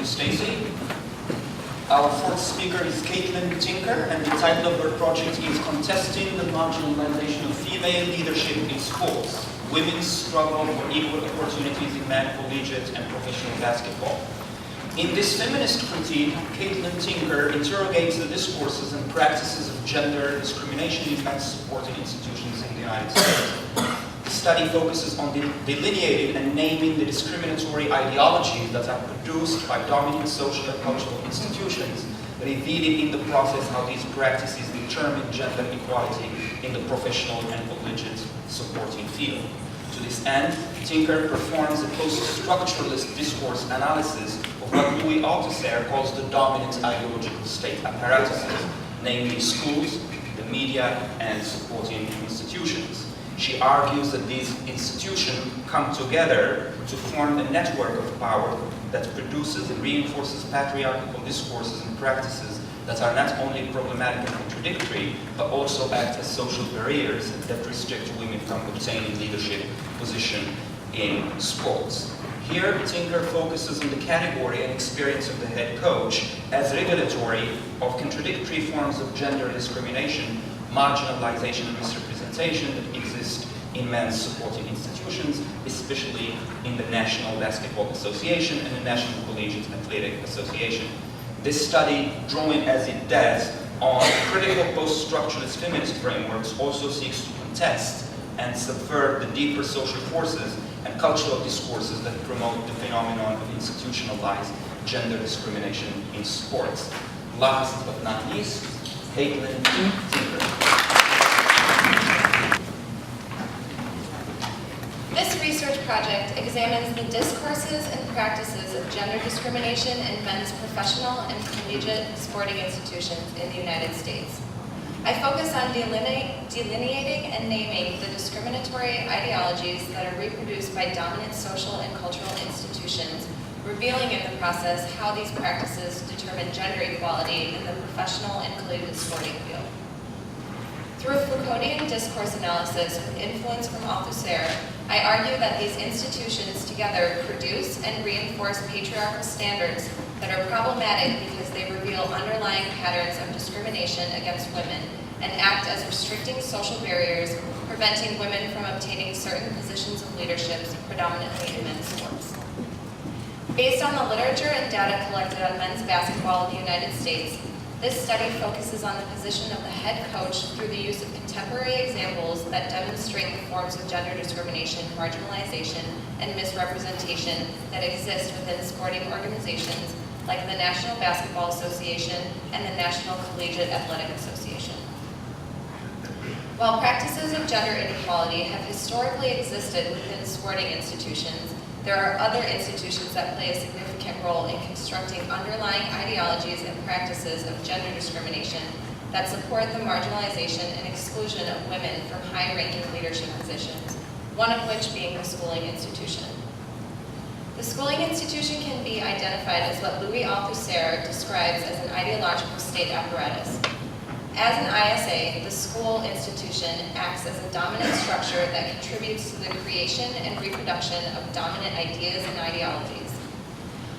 you, Stacy. Our fourth speaker is Caitlain Tinker, and the title of her project is Contesting the Marginalization of Female Leadership in Sports, Women's Struggle for Equal Opportunities in Men, Collegiate and Professional Basketball. In this feminist critique, Caitlain Tinker interrogates the discourses and practices of gender discrimination in men's supported institutions in the United States. The study focuses on delineating and naming the discriminatory ideologies that are produced by dominant social and cultural institutions, revealing in the process how these practices determine gender equality in the professional and collegiate supporting field. To this end, Tinker performs a post-structuralist discourse analysis of what Louis Althusser calls the dominant ideological state apparatuses, namely schools, the media, and supporting institutions. She argues that these institutions come together to form a network of power that produces and reinforces patriarchal discourses and practices that are not only problematic and contradictory, but also act as social barriers that restrict women from obtaining leadership position in sports. Here, Tinker focuses on the category and experience of the head coach as regulatory of contradictory forms of gender discrimination, marginalization, and misrepresentation that exist in men's supporting institutions, especially in the National Basketball Association and the National Collegiate Athletic Association. This study, drawing as it does on critical post-structuralist feminist frameworks, also seeks to contest and subvert the deeper social forces and cultural discourses that promote the phenomenon of institutionalized gender discrimination in sports. Last but not least, Caitlain Tinker. This research project examines the discourses and practices of gender discrimination in men's professional and collegiate sporting institutions in the United States. I focus on delineating and naming the discriminatory ideologies that are reproduced by dominant social and cultural institutions, revealing in the process how these practices determine gender equality in the professional and collegiate sporting field. Through Foucauldian discourse analysis with influence from Althusser, I argue that these institutions together produce and reinforce patriarchal standards that are problematic because they reveal underlying patterns of discrimination against women and act as restricting social barriers, preventing women from obtaining certain positions of leadership, predominantly in men's sports. Based on the literature and data collected on men's basketball in the United States, this study focuses on the position of the head coach through the use of contemporary examples that demonstrate the forms of gender discrimination, marginalization, and misrepresentation that exist within sporting organizations like the National Basketball Association and the National Collegiate Athletic Association. While practices of gender inequality have historically existed within sporting institutions, there are other institutions that play a significant role in constructing underlying ideologies and practices of gender discrimination that support the marginalization and exclusion of women from high-ranking leadership positions, one of which being the schooling institution. The schooling institution can be identified as what Louis Althusser describes as an ideological state apparatus. As an ISA, the school institution acts as a dominant structure that contributes to the creation and reproduction of dominant ideas and ideologies.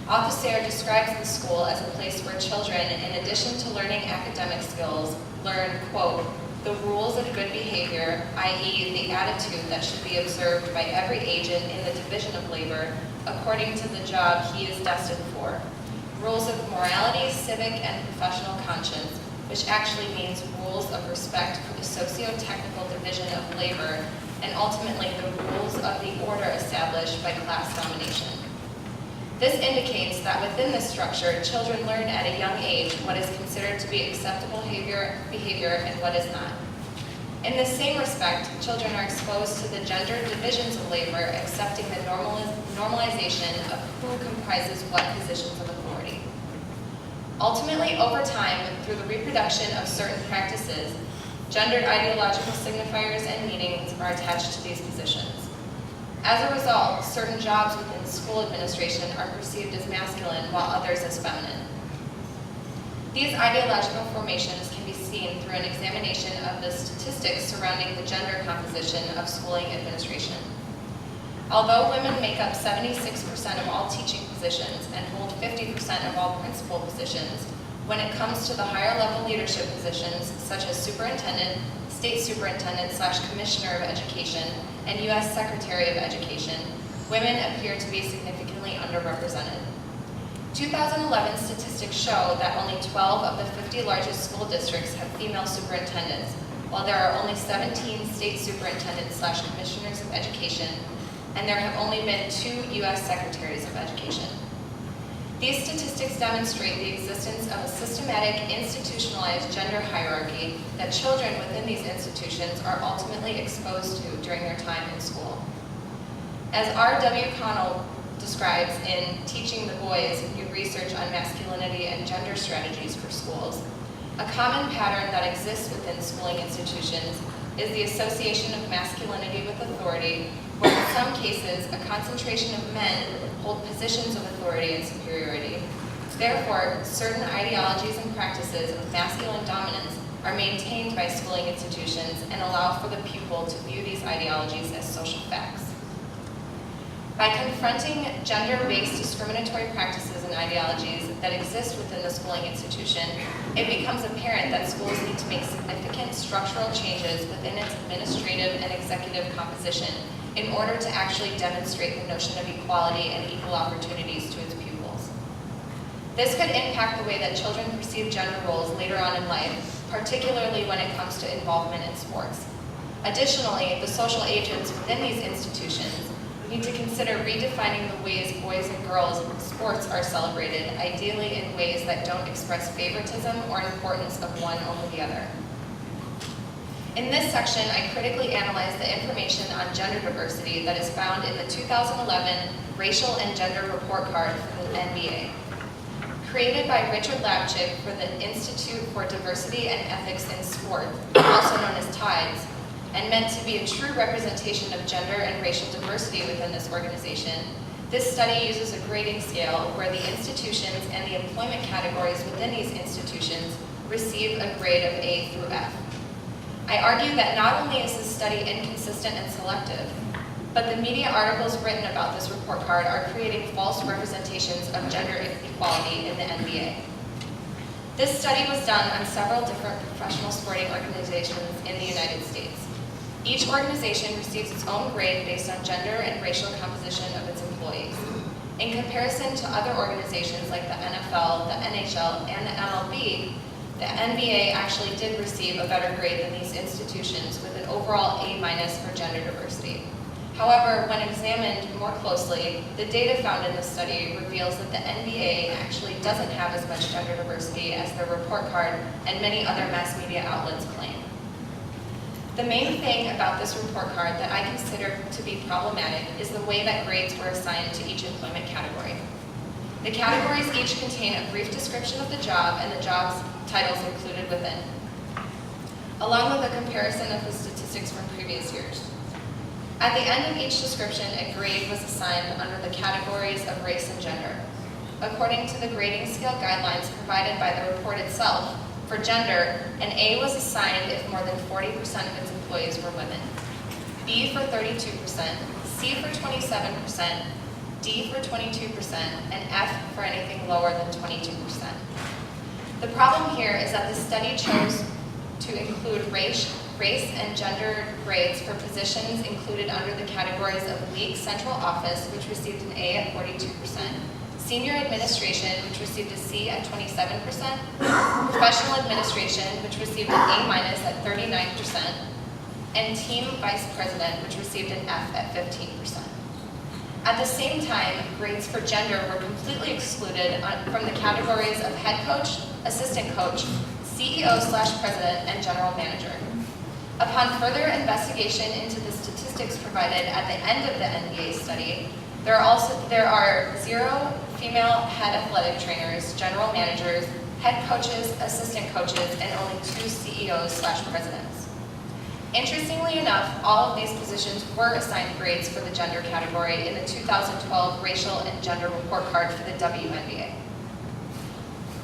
Althusser describes the school as a place where children, in addition to learning academic skills, learn, quote, the rules of good behavior, i.e. the attitude that should be observed by every agent in the division of labor according to the job he is destined for, rules of morality, civic, and professional conscience, which actually means rules of respect for the socio-technical division of labor, and ultimately the rules of the order established by class domination. This indicates that within this structure, children learn at a young age what is considered to be acceptable behavior and what is not. In the same respect, children are exposed to the gender divisions of labor, accepting the normalization of who comprises what positions of authority. Ultimately, over time, through the reproduction of certain practices, gendered ideological signifiers and meanings are attached to these positions. As a result, certain jobs within school administration are perceived as masculine while others as feminine. These ideological formations can be seen through an examination of the statistics surrounding the gender composition of schooling administration. Although women make up 76% of all teaching positions and hold 50% of all principal positions, when it comes to the higher level leadership positions, such as superintendent, state superintendent / commissioner of education, and U.S. Secretary of Education, women appear to be significantly underrepresented. 2011 statistics show that only 12 of the 50 largest school districts have female superintendents, while there are only 17 state superintendents / commissioners of education, and there have only been 2 U.S. Secretaries of Education. These statistics demonstrate the existence of a systematic, institutionalized gender hierarchy that children within these institutions are ultimately exposed to during their time in school. As R.W. Connell describes in Teaching the Boys, New Research on Masculinity and Gender Strategies for Schools, a common pattern that exists within schooling institutions is the association of masculinity with authority, where in some cases a concentration of men hold positions of authority and superiority. Therefore, certain ideologies and practices of masculine dominance are maintained by schooling institutions and allow for the pupil to view these ideologies as social facts. By confronting gender-based discriminatory practices and ideologies that exist within the schooling institution, it becomes apparent that schools need to make significant structural changes within its administrative and executive composition in order to actually demonstrate the notion of equality and equal opportunities to its pupils. This could impact the way that children perceive gender roles later on in life, particularly when it comes to involvement in sports. Additionally, the social agents within these institutions need to consider redefining the ways boys and girls in sports are celebrated, ideally in ways that don't express favoritism or importance of one over the other. In this section, I critically analyze the information on gender diversity that is found in the 2011 Racial and Gender Report Card from the NBA. Created by Richard Lapchick for the Institute for Diversity and Ethics in Sport, also known as TIDES, and meant to be a true representation of gender and racial diversity within this organization, this study uses a grading scale where the institutions and the employment categories within these institutions receive a grade of A through F. I argue that not only is this study inconsistent and selective, but the media articles written about this report card are creating false representations of gender equality in the NBA. This study was done on several different professional sporting organizations in the United States. Each organization receives its own grade based on gender and racial composition of its employees. In comparison to other organizations like the NFL, the NHL, and the MLB, the NBA actually did receive a better grade than these institutions with an overall A- for gender diversity. However, when examined more closely, the data found in this study reveals that the NBA actually doesn't have as much gender diversity as their report card and many other mass media outlets claim. The main thing about this report card that I consider to be problematic is the way that grades were assigned to each employment category. The categories each contain a brief description of the job and the job's titles included within, along with a comparison of the statistics from previous years. At the end of each description, a grade was assigned under the categories of race and gender. According to the grading scale guidelines provided by the report itself, for gender, an A was assigned if more than 40% of its employees were women, B for 32%, C for 27%, D for 22%, and F for anything lower than 22%. The problem here is that the study chose to include race and gender grades for positions included under the categories of league central office, which received an A at 42%, senior administration, which received a C at 27%, professional administration, which received an A- at 39%, and team vice president, which received an F at 15%. At the same time, grades for gender were completely excluded from the categories of head coach, assistant coach, CEO/president, and general manager. Upon further investigation into the statistics provided at the end of the NBA study, there are 0 female head athletic trainers, general managers, head coaches, assistant coaches, and only 2 CEOs/presidents. Interestingly enough, all of these positions were assigned grades for the gender category in the 2012 Racial and Gender Report Card for the WNBA.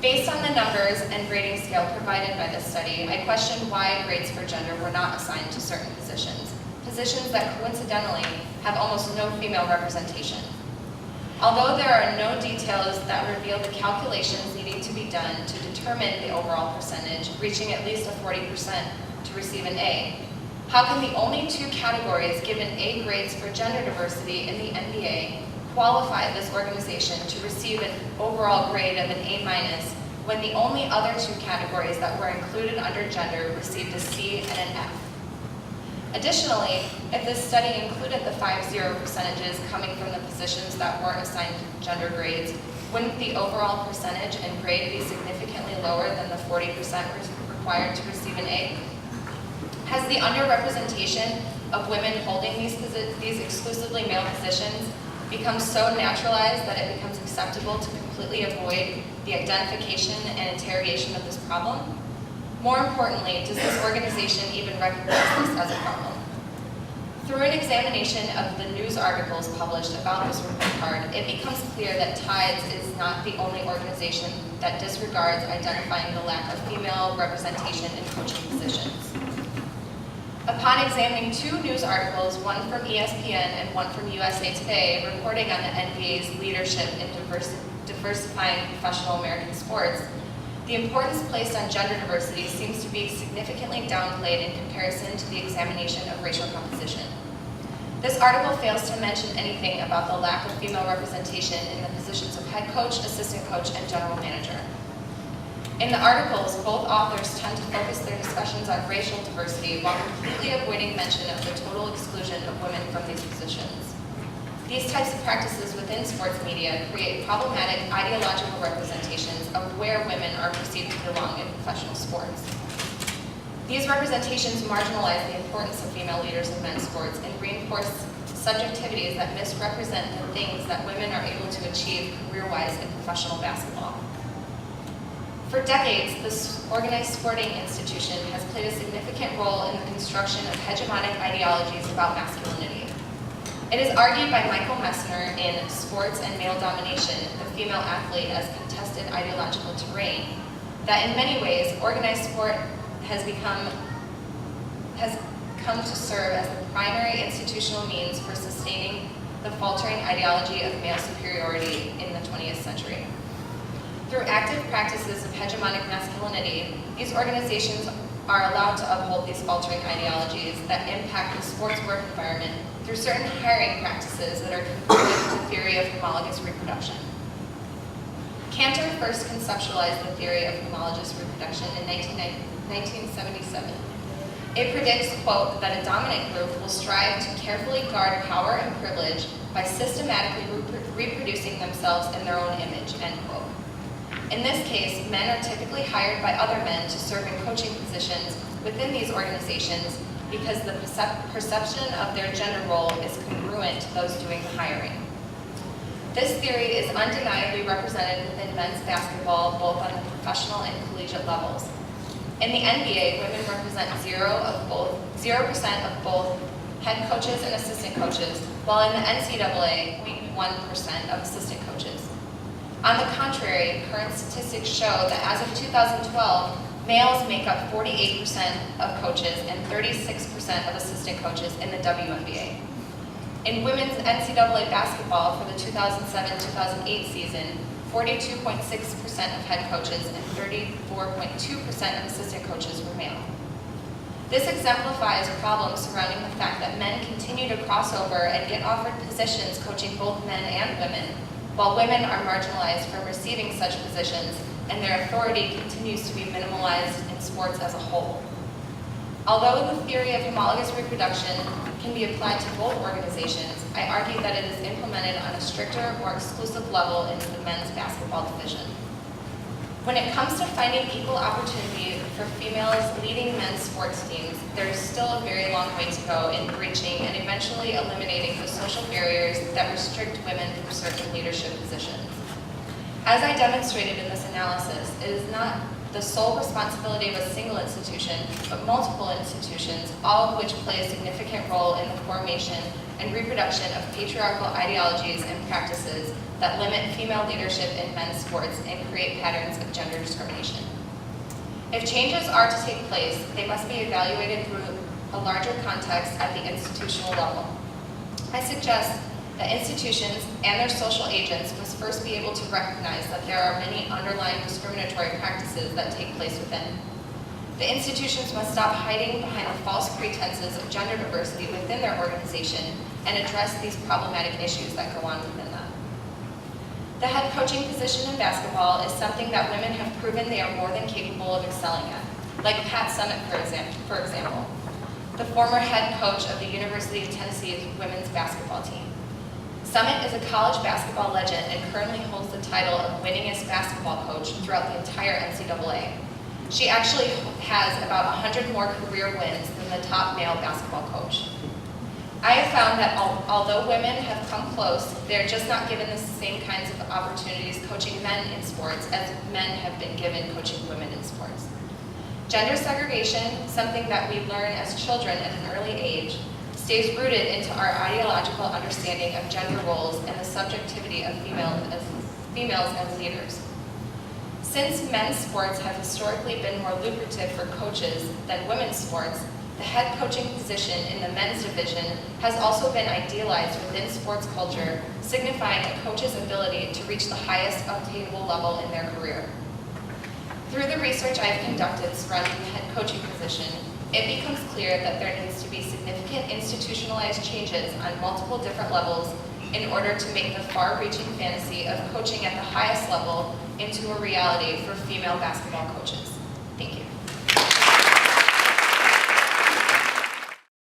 Based on the numbers and grading scale provided by this study, I question why grades for gender were not assigned to certain positions that coincidentally have almost no female representation. Although there are no details that reveal the calculations needing to be done to determine the overall percentage, reaching at least a 40% to receive an A, how can the only two categories given A grades for gender diversity in the NBA qualify this organization to receive an overall grade of an A- when the only other two categories that were included under gender received a C and an F? Additionally, if this study included the 5-0 percentages coming from the positions that weren't assigned gender grades, wouldn't the overall percentage and grade be significantly lower than the 40% required to receive an A? Has the underrepresentation of women holding these exclusively male positions become so naturalized that it becomes acceptable to completely avoid the identification and interrogation of this problem? More importantly, does this organization even recognize this as a problem? Through an examination of the news articles published about this report card, it becomes clear that TIDES is not the only organization that disregards identifying the lack of female representation in coaching positions. Upon examining two news articles, one from ESPN and one from USA Today, reporting on the NBA's leadership in diversifying professional American sports, the importance placed on gender diversity seems to be significantly downplayed in comparison to the examination of racial composition. This article fails to mention anything about the lack of female representation in the positions of head coach, assistant coach, and general manager. In the articles, both authors tend to focus their discussions on racial diversity while completely avoiding mention of the total exclusion of women from these positions. These types of practices within sports media create problematic ideological representations of where women are perceived to belong in professional sports. These representations marginalize the importance of female leaders in men's sports and reinforce subjectivities that misrepresent the things that women are able to achieve career-wise in professional basketball. For decades, this organized sporting institution has played a significant role in the construction of hegemonic ideologies about masculinity. It is argued by Michael Messner in Sports and Male Domination, the Female Athlete as Contested Ideological Terrain, that in many ways, organized sport has come to serve as the primary institutional means for sustaining the faltering ideology of male superiority in the 20th century. Through active practices of hegemonic masculinity, these organizations are allowed to uphold these faltering ideologies that impact the sports work environment through certain hiring practices that are concordant with the theory of homologous reproduction. Cantor first conceptualized the theory of homologous reproduction in 1977. It predicts, quote, that a dominant group will strive to carefully guard power and privilege by systematically reproducing themselves in their own image, end quote. In this case, men are typically hired by other men to serve in coaching positions within these organizations because the perception of their gender role is congruent to those doing the hiring. This theory is undeniably represented within men's basketball, both on the professional and collegiate levels. In the NBA, women represent 0% of both head coaches and assistant coaches, while in the NCAA, 0.1% of assistant coaches. On the contrary, current statistics show that as of 2012, males make up 48% of coaches and 36% of assistant coaches in the WNBA. In women's NCAA basketball for the 2007-2008 season, 42.6% of head coaches and 34.2% of assistant coaches were male. This exemplifies problems surrounding the fact that men continue to cross over and get offered positions coaching both men and women, while women are marginalized from receiving such positions and their authority continues to be minimalized in sports as a whole. Although the theory of homologous reproduction can be applied to both organizations, I argue that it is implemented on a stricter, more exclusive level into the men's basketball division. When it comes to finding equal opportunity for females leading men's sports teams, there is still a very long way to go in breaching and eventually eliminating the social barriers that restrict women from certain leadership positions. As I demonstrated in this analysis, it is not the sole responsibility of a single institution, but multiple institutions, all of which play a significant role in the formation and reproduction of patriarchal ideologies and practices that limit female leadership in men's sports and create patterns of gender discrimination. If changes are to take place, they must be evaluated through a larger context at the institutional level. I suggest that institutions and their social agents must first be able to recognize that there are many underlying discriminatory practices that take place within. The institutions must stop hiding behind the false pretenses of gender diversity within their organization and address these problematic issues that go on within them. The head coaching position in basketball is something that women have proven they are more than capable of excelling at, like Pat Summitt, for example, the former head coach of the University of Tennessee's women's basketball team. Summitt is a college basketball legend and currently holds the title of winningest basketball coach throughout the entire NCAA. She actually has about 100 more career wins than the top male basketball coach. I have found that although women have come close, they're just not given the same kinds of opportunities coaching men in sports as men have been given coaching women in sports. Gender segregation, something that we learn as children at an early age, stays rooted into our ideological understanding of gender roles and the subjectivity of females as leaders. Since men's sports have historically been more lucrative for coaches than women's sports, the head coaching position in the men's division has also been idealized within sports culture, signifying a coach's ability to reach the highest obtainable level in their career. Through the research I've conducted surrounding the head coaching position, it becomes clear that there needs to be significant institutionalized changes on multiple different levels in order to make the far-reaching fantasy of coaching at the highest level into a reality for female basketball coaches.